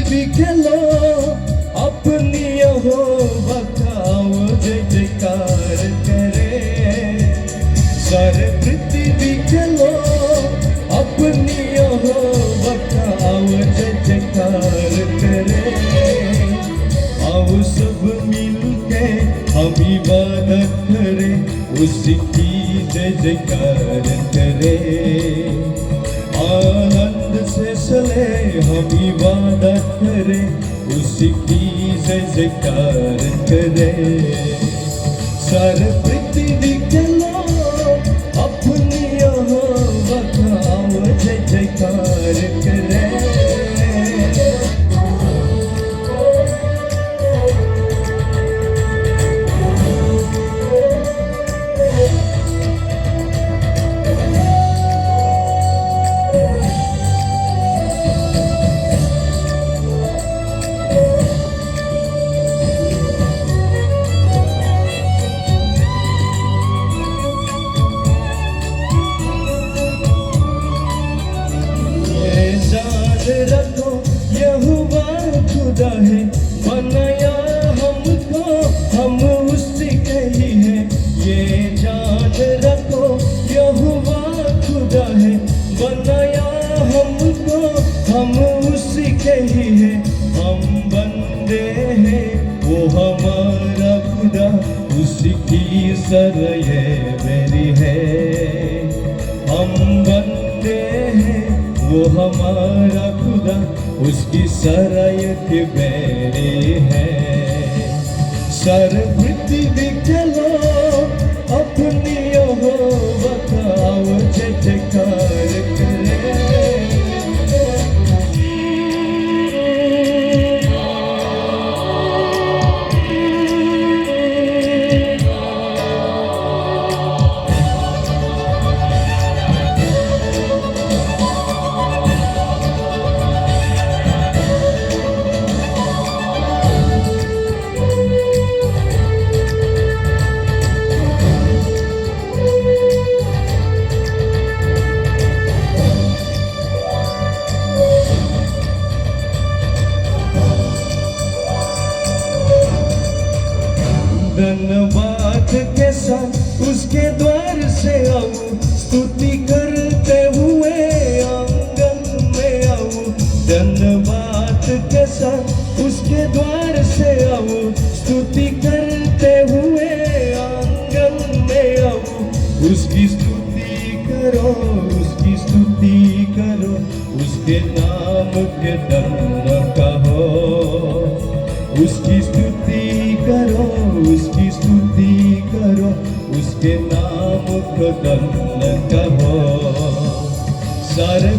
बिखलो अपनी हो बखाओ जय जयकार करे। सारे पृथ्वी बिखलो अपनी हो बखाओ जय जयकार करे। आओ सब मिलके हम इबादत करें उसकी जय जयकार करे। आनंद से चले हम इबादत करें उसकी जय जयकार करे। सारे पृथ्वी के लोग अपनी हो बखाओ जय जयकार करे। रखो यहोवा खुदा है बनाया हमको हम उससे कही है। ये जान रखो यहोवा खुदा है बनाया हमको हम उससे कही है। हम बंदे हैं वो हमारा खुदा उसकी सरये मेरी है। हम बंदे हैं वो हमारा खुदा उसकी सरायत मेरी है। सर पृथ्वी के लोग अपनी हो बखाओ जय जयकार करे। धन्यवाद के साथ उसके द्वार से आऊं स्तुति करते हुए आंगन में आऊं। धन्यवाद के साथ उसके द्वार से आऊं स्तुति करते हुए आंगन में आऊं। उसकी स्तुति करो उसकी स्तुति करो उसके नाम के धन्य कहो। उसकी स्तुति करो उसकी स्तुति करो उसके नाम को धन्य कहो। सारे